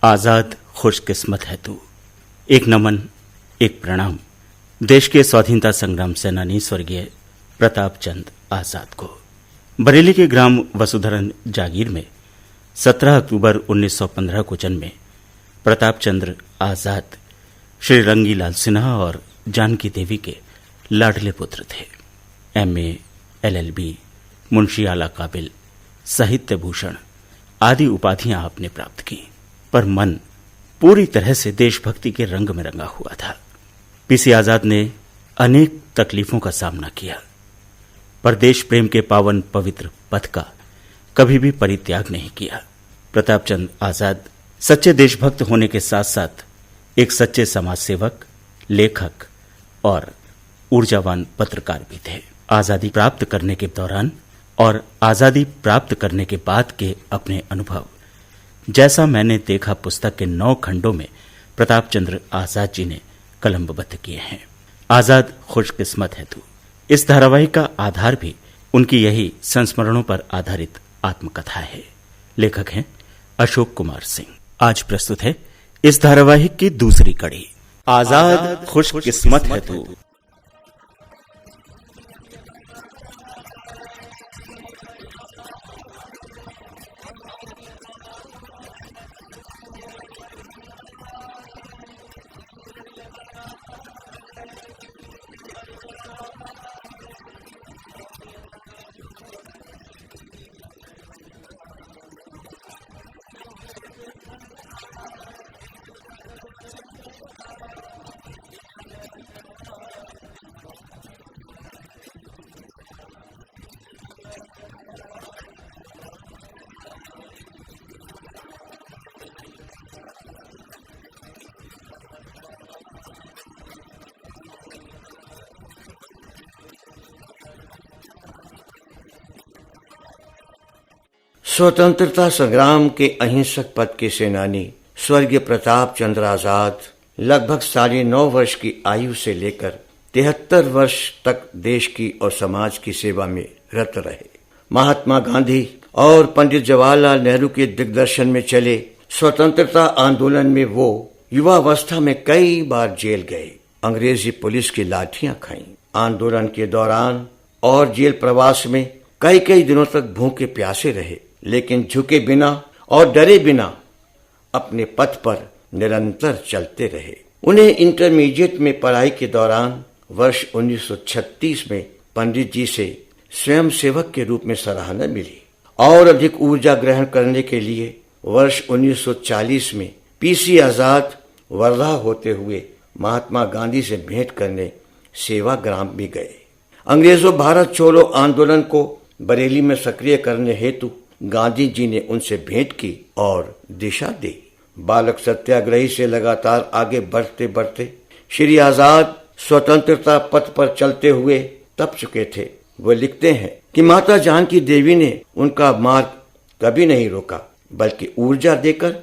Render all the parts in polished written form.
आजाद खुशकिस्मत है तू। एक नमन, एक प्रणाम देश के स्वाधीनता संग्राम सेनानी स्वर्गीय प्रताप चंद आजाद को। बरेली के ग्राम वसुधरन जागीर में 17 अक्टूबर 1915 को जन्मे प्रताप चंद्र आजाद श्री रंगीलाल सिन्हा और जानकी देवी के लाडले पुत्र थे। एमए, एलएलबी, मुंशी आला काबिल, साहित्य भूषण आदि उपाधियां आपने प्राप्त की, पर मन पूरी तरह से देशभक्ति के रंग में रंगा हुआ था। पीसी आजाद ने अनेक तकलीफों का सामना किया, पर देश प्रेम के पावन पवित्र पथ का कभी भी परित्याग नहीं किया। प्रताप चंद आजाद सच्चे देशभक्त होने के साथ साथ एक सच्चे समाज सेवक, लेखक और ऊर्जावान पत्रकार भी थे। आजादी प्राप्त करने के दौरान और आजादी प्राप्त करने के बाद के अपने अनुभव जैसा मैंने देखा पुस्तक के 9 खंडों में प्रताप चंद्र आजाद जी ने कलमबद्ध किए हैं। आजाद खुशकिस्मत है तू। इस धारावाहिक का आधार भी उनकी यही संस्मरणों पर आधारित आत्मकथा है। लेखक हैं अशोक कुमार सिंह। आज प्रस्तुत है इस धारावाहिक की दूसरी कड़ी, आजाद खुशकिस्मत है तू। स्वतंत्रता संग्राम के अहिंसक पथ के सेनानी स्वर्गीय प्रताप चंद्र आजाद लगभग 9.5 वर्ष की आयु से लेकर 73 वर्ष तक देश की और समाज की सेवा में रत रहे। महात्मा गांधी और पंडित जवाहरलाल नेहरू के दिग्दर्शन में चले स्वतंत्रता आंदोलन में वो युवावस्था में कई बार जेल गए, अंग्रेजी पुलिस की लाठियां खाईं। आंदोलन के दौरान और जेल प्रवास में कई दिनों तक भूखे प्यासे रहे, लेकिन झुके बिना और डरे बिना अपने पथ पर निरंतर चलते रहे। उन्हें इंटरमीडिएट में पढ़ाई के दौरान वर्ष 1936 में पंडित जी से स्वयं सेवक के रूप में सराहना मिली और अधिक ऊर्जा ग्रहण करने के लिए वर्ष 1940 में पीसी आजाद वर्धा होते हुए महात्मा गांधी से भेंट करने सेवाग्राम भी गए। अंग्रेजों भारत छोड़ो आंदोलन को बरेली में सक्रिय करने हेतु गांधी जी ने उनसे भेंट की और दिशा दी। बालक सत्याग्रही से लगातार आगे बढ़ते बढ़ते श्री आजाद स्वतंत्रता पथ पर चलते हुए तप चुके थे। वो लिखते हैं कि माता जानकी देवी ने उनका मार्ग कभी नहीं रोका, बल्कि ऊर्जा देकर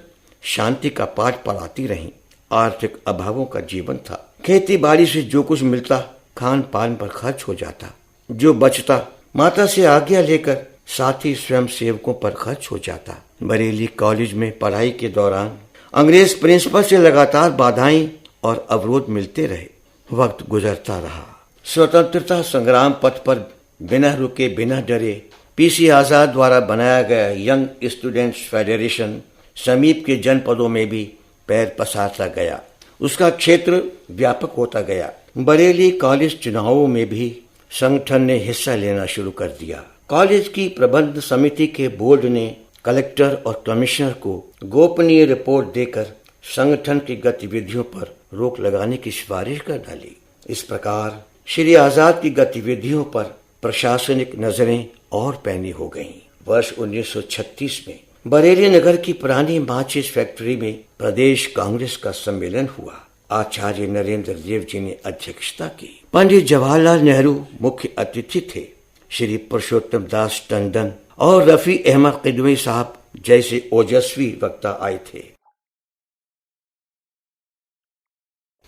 शांति का पाठ पढ़ाती रहीं। आर्थिक अभावों का जीवन था। खेती बाड़ी से जो कुछ मिलता खान पान पर खर्च हो जाता, जो बचता माता से आज्ञा लेकर साथ ही स्वयं सेवकों पर खर्च हो जाता। बरेली कॉलेज में पढ़ाई के दौरान अंग्रेज प्रिंसिपल से लगातार बाधाएं और अवरोध मिलते रहे। वक्त गुजरता रहा। स्वतंत्रता संग्राम पथ पर बिना रुके बिना डरे पीसी आजाद द्वारा बनाया गया यंग स्टूडेंट्स फेडरेशन समीप के जनपदों में भी पैर पसारता गया। उसका क्षेत्र व्यापक होता गया। बरेली कॉलेज चुनावों में भी संगठन ने हिस्सा लेना शुरू कर दिया। कॉलेज की प्रबंध समिति के बोर्ड ने कलेक्टर और कमिश्नर को गोपनीय रिपोर्ट देकर संगठन की गतिविधियों पर रोक लगाने की सिफारिश कर डाली। इस प्रकार श्री आजाद की गतिविधियों पर प्रशासनिक नजरें और पैनी हो गईं। वर्ष 1936 में बरेली नगर की पुरानी माचिस फैक्ट्री में प्रदेश कांग्रेस का सम्मेलन हुआ। आचार्य नरेंद्र देव जी ने अध्यक्षता की। पंडित जवाहरलाल नेहरू मुख्य अतिथि थे। श्री पुरुषोत्तम दास टंडन और रफी अहमद किदवई साहब जैसे ओजस्वी वक्ता आए थे।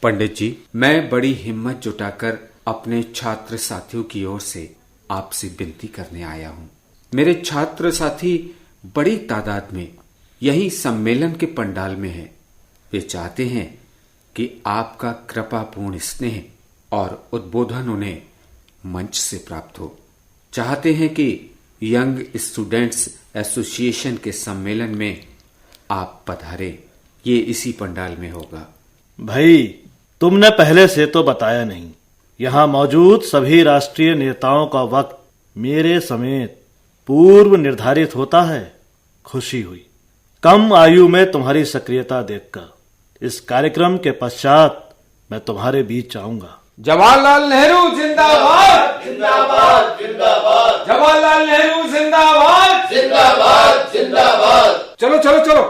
पंडित जी, मैं बड़ी हिम्मत जुटाकर अपने छात्र साथियों की ओर से आपसे विनती करने आया हूँ। मेरे छात्र साथी बड़ी तादाद में यही सम्मेलन के पंडाल में हैं। वे चाहते हैं कि आपका कृपापूर्ण स्नेह और उद्बोधन उन्हें मंच से प्राप्त हो। चाहते हैं कि यंग स्टूडेंट्स एसोसिएशन के सम्मेलन में आप पधारें। ये इसी पंडाल में होगा। भाई, तुमने पहले से तो बताया नहीं। यहाँ मौजूद सभी राष्ट्रीय नेताओं का वक्त मेरे समेत पूर्व निर्धारित होता है। खुशी हुई कम आयु में तुम्हारी सक्रियता देखकर। इस कार्यक्रम के पश्चात मैं तुम्हारे बीच आऊंगा। जवाहरलाल नेहरू जिंदाबाद जिंदाबाद जिंदाबाद। जवाहरलाल नेहरू जिंदाबाद जिंदाबाद जिंदाबाद। चलो चलो चलो,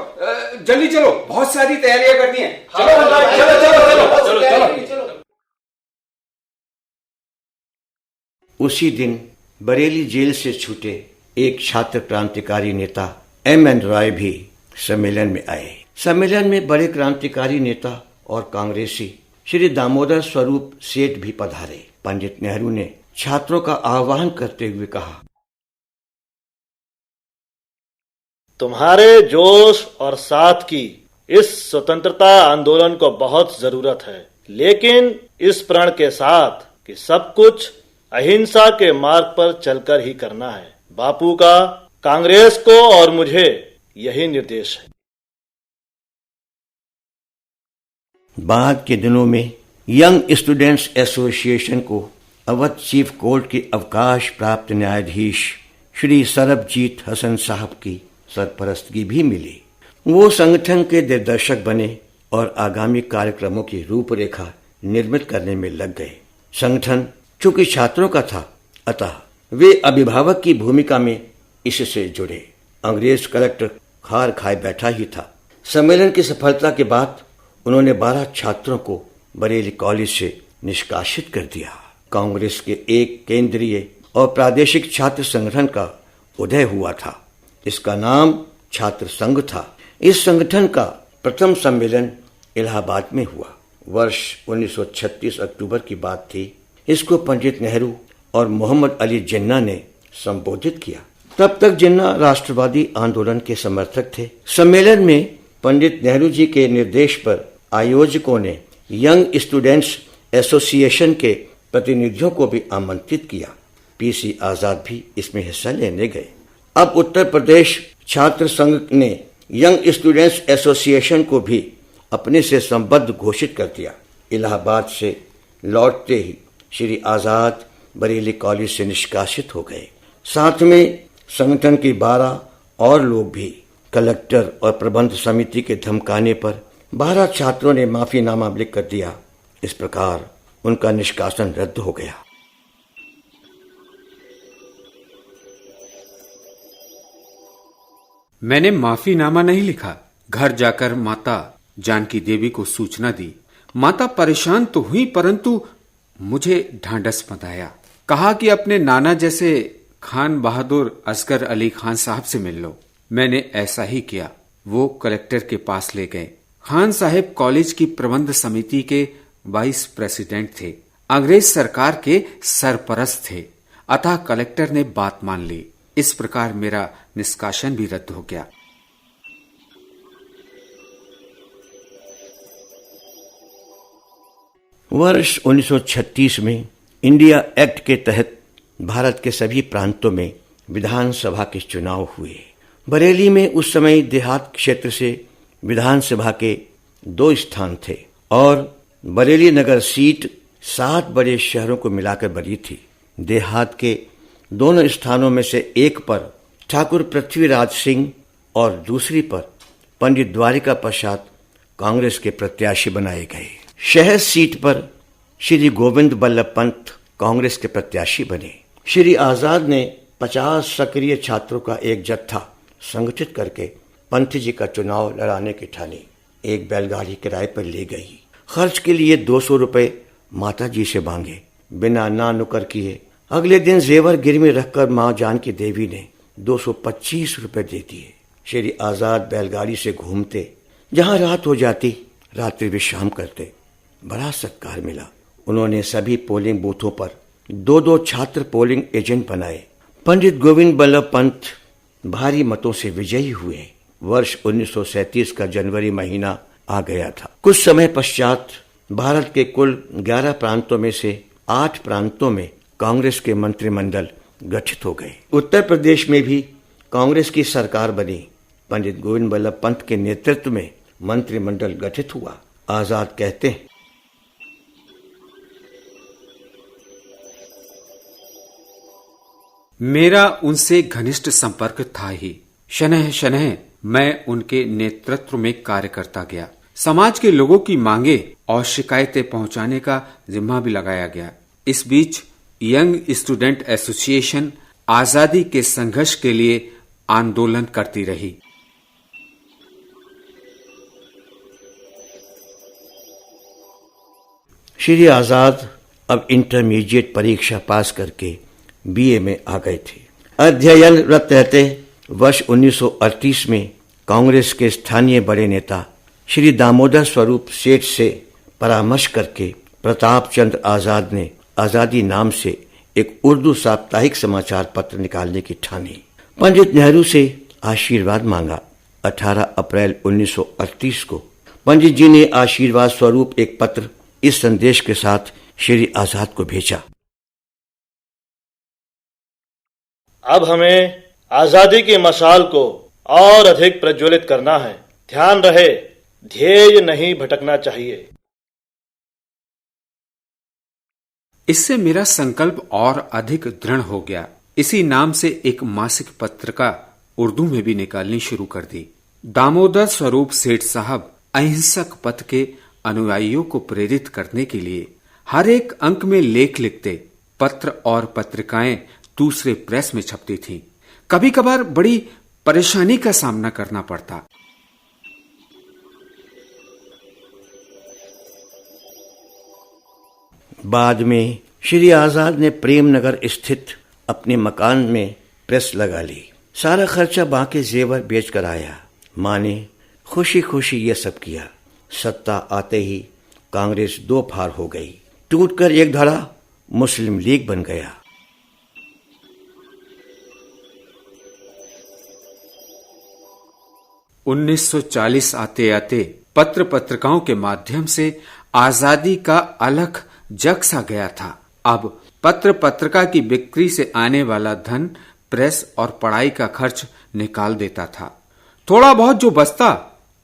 जल्दी चलो, बहुत सारी तैयारियां करनी है। चलो चलो चलो चलो चलो चलो। उसी दिन बरेली जेल से छूटे एक छात्र क्रांतिकारी नेता M.N. रॉय भी सम्मेलन में आए। सम्मेलन में बड़े क्रांतिकारी नेता और कांग्रेसी श्री दामोदर स्वरूप सेठ भी पधारे। पंडित नेहरू ने छात्रों का आह्वान करते हुए कहा, तुम्हारे जोश और साथ की इस स्वतंत्रता आंदोलन को बहुत जरूरत है, लेकिन इस प्रण के साथ कि सब कुछ अहिंसा के मार्ग पर चलकर ही करना है। बापू का कांग्रेस को और मुझे यही निर्देश है। बाद के दिनों में यंग स्टूडेंट्स एसोसिएशन को अवध चीफ कोर्ट के अवकाश प्राप्त न्यायाधीश श्री सरबजीत हसन साहब की सरपरस्तगी भी मिली। वो संगठन के निर्देशक बने और आगामी कार्यक्रमों की रूपरेखा निर्मित करने में लग गए। संगठन चूंकि छात्रों का था, अतः वे अभिभावक की भूमिका में इससे जुड़े। अंग्रेज कलेक्टर खार खाए बैठा ही था। सम्मेलन की सफलता के बाद उन्होंने 12 छात्रों को बरेली कॉलेज से निष्कासित कर दिया। कांग्रेस के एक केंद्रीय और प्रादेशिक छात्र संगठन का उदय हुआ था। इसका नाम छात्र संघ था। इस संगठन का प्रथम सम्मेलन इलाहाबाद में हुआ। वर्ष 1936 अक्टूबर की बात थी। इसको पंडित नेहरू और मोहम्मद अली जिन्ना ने संबोधित किया। तब तक जिन्ना राष्ट्रवादी आंदोलन के समर्थक थे। सम्मेलन में पंडित नेहरू जी के निर्देश पर आयोजकों ने यंग स्टूडेंट्स एसोसिएशन के प्रतिनिधियों को भी आमंत्रित किया। पीसी आजाद भी इसमें हिस्सा लेने गए। अब उत्तर प्रदेश छात्र संघ ने यंग स्टूडेंट्स एसोसिएशन को भी अपने से संबद्ध घोषित कर दिया। इलाहाबाद से लौटते ही श्री आजाद बरेली कॉलेज से निष्कासित हो गए। साथ में संगठन के 12 और लोग भी। कलेक्टर और प्रबंध समिति के धमकाने पर 12 छात्रों ने माफीनामा लिख कर दिया। इस प्रकार उनका निष्कासन रद्द हो गया। मैंने माफीनामा नहीं लिखा। घर जाकर माता जानकी देवी को सूचना दी। माता परेशान तो हुई, परंतु मुझे ढांढस बंधाया। कहा कि अपने नाना जैसे खान बहादुर असगर अली खान साहब से मिल लो। मैंने ऐसा ही किया। वो कलेक्टर के पास ले गए। खान साहब कॉलेज की प्रबंध समिति के वाइस प्रेसिडेंट थे। अंग्रेज सरकार के सरपरस्त थे। अतः कलेक्टर ने बात मान ली। इस प्रकार मेरा निष्कासन भी रद्द हो गया। वर्ष 1936 में इंडिया एक्ट के तहत भारत के सभी प्रांतों में विधानसभा के चुनाव हुए। बरेली में उस समय देहात क्षेत्र से विधानसभा के 2 स्थान थे और बरेली नगर सीट 7 बड़े शहरों को मिलाकर बनी थी। देहात के दोनों स्थानों में से एक पर ठाकुर पृथ्वीराज सिंह और दूसरी पर पंडित द्वारिका प्रसाद कांग्रेस के प्रत्याशी बनाए गए। शहर सीट पर श्री गोविंद बल्लभ पंत कांग्रेस के प्रत्याशी बने। श्री आजाद ने 50 सक्रिय छात्रों का एक जत्था संगठित करके पंत जी का चुनाव लड़ाने की ठानी। एक बैलगाड़ी किराए पर ले गई। खर्च के लिए 200 रुपए माता जी से मांगे। बिना ना नुकर किए अगले दिन जेवर गिरवी रखकर मां जानकी देवी ने 225 रुपए दे दिए। श्री आजाद बैलगाड़ी से घूमते, जहां रात हो जाती रात्रि विश्राम करते। बड़ा सत्कार मिला। उन्होंने सभी पोलिंग बूथों पर 2-2 छात्र पोलिंग एजेंट बनाए। पंडित गोविंद बल्लभ पंत भारी मतों से विजयी हुए। वर्ष 1937 का जनवरी महीना आ गया था। कुछ समय पश्चात भारत के कुल 11 प्रांतों में से 8 प्रांतों में कांग्रेस के मंत्रिमंडल गठित हो गए। उत्तर प्रदेश में भी कांग्रेस की सरकार बनी। पंडित गोविंद बल्लभ पंत के नेतृत्व में मंत्रिमंडल गठित हुआ। आजाद कहते हैं, मेरा उनसे घनिष्ठ संपर्क था ही। शनह शनह मैं उनके नेतृत्व में कार्य करता गया। समाज के लोगों की मांगे और शिकायतें पहुंचाने का जिम्मा भी लगाया गया। इस बीच यंग स्टूडेंट एसोसिएशन आजादी के संघर्ष के लिए आंदोलन करती रही। श्री आजाद अब इंटरमीडिएट परीक्षा पास करके बीए में आ गए थे। अध्ययनरत रहते वर्ष 1938 में कांग्रेस के स्थानीय बड़े नेता श्री दामोदर स्वरूप सेठ से परामर्श करके प्रताप चंद्र आजाद ने आजादी नाम से एक उर्दू साप्ताहिक समाचार पत्र निकालने की ठानी। पंडित नेहरू से आशीर्वाद मांगा। 18 अप्रैल 1938 को पंडित जी ने आशीर्वाद स्वरूप एक पत्र इस संदेश के साथ श्री आजाद को भेजा। अब हमें आजादी की मशाल को और अधिक प्रज्वलित करना है। ध्यान रहे, ध्येय नहीं भटकना चाहिए। इससे मेरा संकल्प और अधिक दृढ़ हो गया। इसी नाम से एक मासिक पत्रिका उर्दू में भी निकालनी शुरू कर दी। दामोदर स्वरूप सेठ साहब अहिंसक पथ के अनुयायियों को प्रेरित करने के लिए हर एक अंक में लेख लिखते। पत्र और पत्रिकाएं दूसरे प्रेस में छपती थीं। कभी कभार बड़ी परेशानी का सामना करना पड़ता। बाद में श्री आजाद ने प्रेमनगर स्थित अपने मकान में प्रेस लगा ली। सारा खर्चा बाकी जेवर बेच कर आया। मां ने खुशी खुशी ये सब किया। सत्ता आते ही कांग्रेस दो फार हो गई। टूटकर एक धड़ा मुस्लिम लीग बन गया। उन्नीस 1940 आते आते पत्र पत्रिकाओं के माध्यम से आजादी का अलख जग सा गया था। अब पत्र पत्रिका की बिक्री से आने वाला धन प्रेस और पढ़ाई का खर्च निकाल देता था। थोड़ा बहुत जो बचता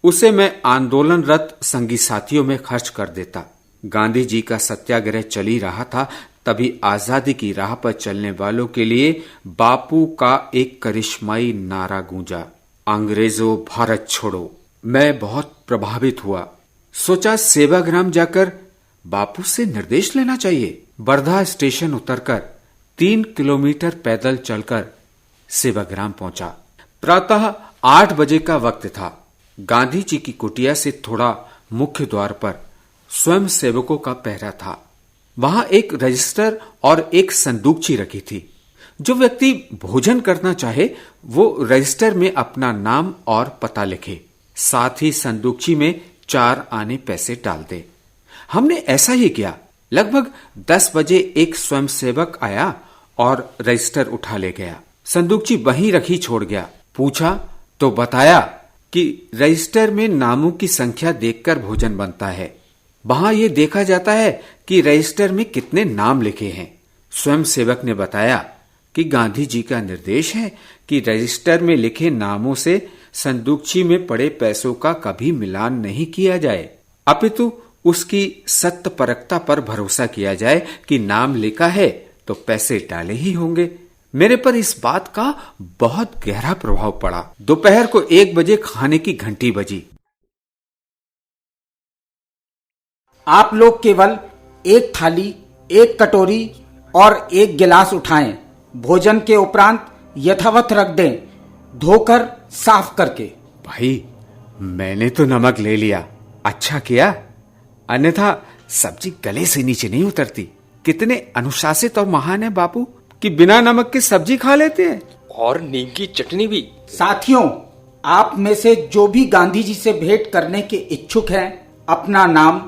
उसे मैं आंदोलनरत संगी साथियों में खर्च कर देता। गांधी जी का सत्याग्रह चल ही रहा था, तभी आजादी की राह पर चलने वालों के लिए बापू का एक करिश्माई नारा गूंजा, अंग्रेजों भारत छोड़ो। मैं बहुत प्रभावित हुआ। सोचा सेवाग्राम जाकर बापू से निर्देश लेना चाहिए। बर्धा स्टेशन उतरकर 3 किलोमीटर पैदल चलकर सेवाग्राम पहुंचा। प्रातः 8 बजे का वक्त था। गांधी जी की कुटिया से थोड़ा मुख्य द्वार पर स्वयं सेवकों का पहरा था। वहां एक रजिस्टर और एक संदूकची रखी थी। जो व्यक्ति भोजन करना चाहे वो रजिस्टर में अपना नाम और पता लिखे, साथ ही संदूकची में 4 आने पैसे डाल दे। हमने ऐसा ही किया। लगभग 10 बजे एक स्वयंसेवक आया और रजिस्टर उठा ले गया। संदूकची वहीं रखी छोड़ गया। पूछा तो बताया कि रजिस्टर में नामों की संख्या देखकर भोजन बनता है। वहां यह देखा जाता है कि रजिस्टर में कितने नाम लिखे हैं। स्वयंसेवक ने बताया कि गांधी जी का निर्देश है कि रजिस्टर में लिखे नामों से संदूकची में पड़े पैसों का कभी मिलान नहीं किया जाए, अपितु उसकी सत्यपरकता पर भरोसा किया जाए कि नाम लिखा है तो पैसे डाले ही होंगे। मेरे पर इस बात का बहुत गहरा प्रभाव पड़ा। दोपहर को 1 बजे खाने की घंटी बजी। आप लोग केवल एक थाली, एक कटोरी और एक गिलास उठाएं। भोजन के उपरांत यथावत रख दें, धोकर साफ करके। भाई मैंने तो नमक ले लिया, अच्छा किया, अन्यथा सब्जी गले से नीचे नहीं उतरती। कितने अनुशासित और महान है बापू कि बिना नमक के सब्जी खा लेते हैं, और नीम की चटनी भी। साथियों, आप में से जो भी गांधी जी से भेंट करने के इच्छुक हैं, अपना नाम,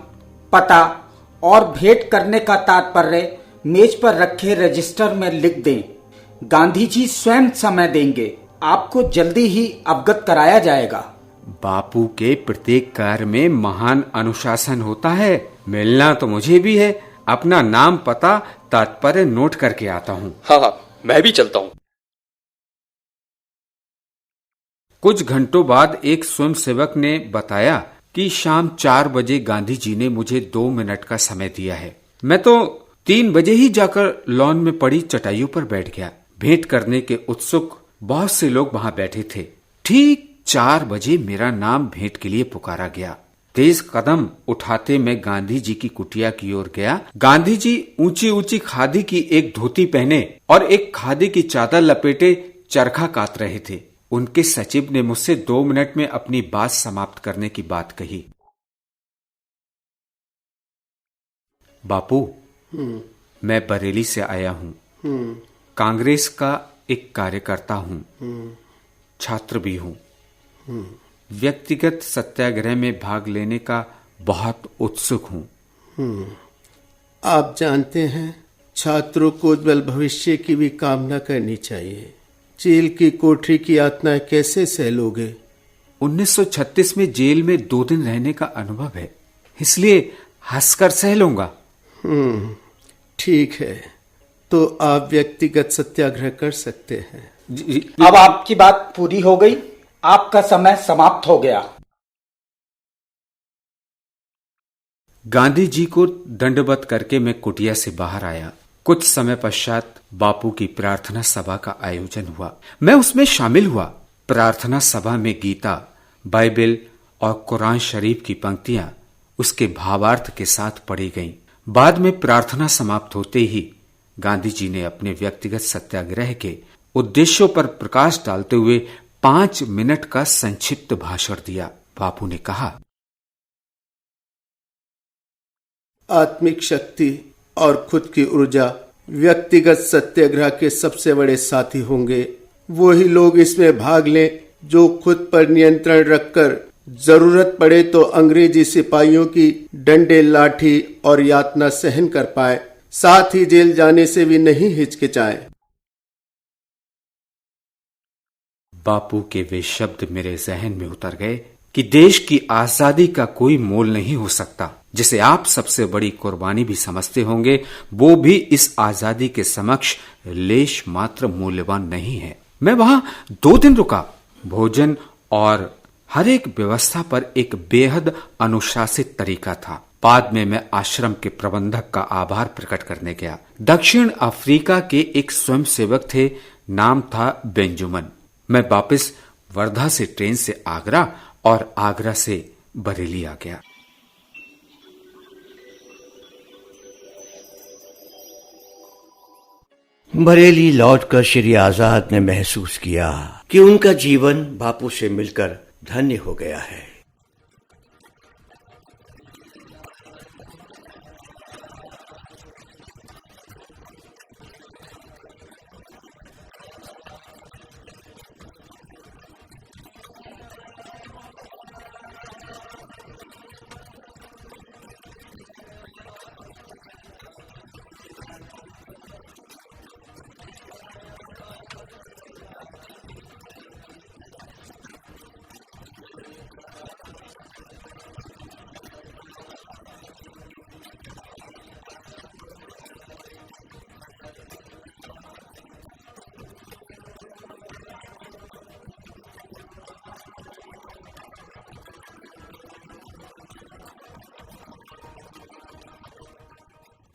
पता और भेंट करने का तात्पर्य मेज पर रखे रजिस्टर में लिख दें। गांधी जी स्वयं समय देंगे। आपको जल्दी ही अवगत कराया जाएगा। बापू के प्रत्येक कार्य में महान अनुशासन होता है। मिलना तो मुझे भी है। अपना नाम पता तात्पर्य नोट करके आता हूँ। हाँ हाँ, मैं भी चलता हूँ। कुछ घंटों बाद एक स्वयंसेवक ने बताया कि शाम 4 बजे गांधी जी ने मुझे 2 मिनट का समय दिया है। मैं तो 3 बजे ही जाकर लॉन में पड़ी चटाइयों पर बैठ गया। भेंट करने के उत्सुक बहुत से लोग वहां बैठे थे। ठीक 4 बजे मेरा नाम भेंट के लिए पुकारा गया। तेज कदम उठाते मैं गांधी जी की कुटिया की ओर गया। गांधी जी ऊंची ऊंची खादी की एक धोती पहने और एक खादी की चादर लपेटे चरखा काट रहे थे। उनके सचिव ने मुझसे 2 मिनट में अपनी बात समाप्त करने की बात कही। बापू, मैं बरेली से आया हूँ। कांग्रेस का एक कार्यकर्ता हूँ, छात्र भी हूँ। व्यक्तिगत सत्याग्रह में भाग लेने का बहुत उत्सुक हूँ। आप जानते हैं, छात्रों को उज्जवल भविष्य की भी कामना करनी चाहिए। जेल की कोठरी की यातनाएं कैसे सह लोगे? 1936 में जेल में 2 दिन रहने का अनुभव है, इसलिए हंसकर सह लूंगा। ठीक है, तो आप व्यक्तिगत सत्याग्रह कर सकते हैं। अब आपकी बात पूरी हो गई। आपका समय समाप्त हो गया। गांधी जी को दंडवत करके मैं कुटिया से बाहर आया। कुछ समय पश्चात बापू की प्रार्थना सभा का आयोजन हुआ। मैं उसमें शामिल हुआ। प्रार्थना सभा में गीता, बाइबल और कुरान शरीफ की पंक्तियां उसके भावार्थ के साथ पढ़ी गईं। बाद में प्रार्थना समाप्त होते ही गांधी जी ने अपने व्यक्तिगत सत्याग्रह के उद्देश्यों पर प्रकाश डालते हुए 5 मिनट का संक्षिप्त भाषण दिया। बापू ने कहा, आत्मिक शक्ति और खुद की ऊर्जा व्यक्तिगत सत्याग्रह के सबसे बड़े साथी होंगे। वो ही लोग इसमें भाग लें जो खुद पर नियंत्रण रखकर जरूरत पड़े तो अंग्रेजी सिपाहियों की डंडे, लाठी और यातना सहन कर पाए, साथ ही जेल जाने से भी नहीं हिचकिचाए। बापू के वे शब्द मेरे जहन में उतर गए कि देश की आजादी का कोई मोल नहीं हो सकता। जिसे आप सबसे बड़ी कुर्बानी भी समझते होंगे, वो भी इस आजादी के समक्ष लेश मात्र मूल्यवान नहीं है। मैं वहां 2 दिन रुका। भोजन और हर एक व्यवस्था पर एक बेहद अनुशासित तरीका था। बाद में मैं आश्रम के प्रबंधक का आभार प्रकट करने गया। दक्षिण अफ्रीका के एक स्वयंसेवक थे, नाम था बेंजुमन। मैं वापस वर्धा से ट्रेन से आगरा और आगरा से बरेली आ गया। बरेली लौटकर श्री आजाद ने महसूस किया कि उनका जीवन बापू से मिलकर धन्य हो गया है।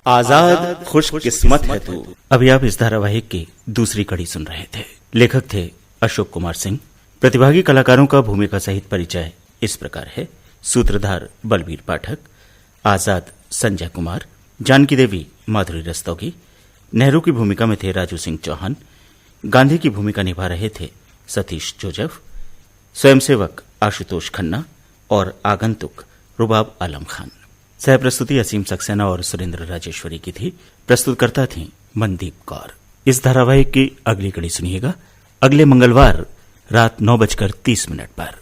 आजाद खुशकिस्मत है तू। अभी आप इस धारावाहिक की दूसरी कड़ी सुन रहे थे। लेखक थे अशोक कुमार सिंह। प्रतिभागी कलाकारों का भूमिका सहित परिचय इस प्रकार है। सूत्रधार बलबीर पाठक, आजाद संजय कुमार, जानकी देवी माधुरी रस्तोगी, नेहरू की भूमिका में थे राजू सिंह चौहान, गांधी की भूमिका निभा रहे थे सतीश जोजफ, स्वयंसेवक आशुतोष खन्ना और आगंतुक रुबाब आलम खान। सह प्रस्तुति असीम सक्सेना और सुरेंद्र राजेश्वरी की थी। प्रस्तुतकर्ता थी मनदीप कौर। इस धारावाहिक की अगली कड़ी सुनिएगा अगले मंगलवार रात 9:30 पर।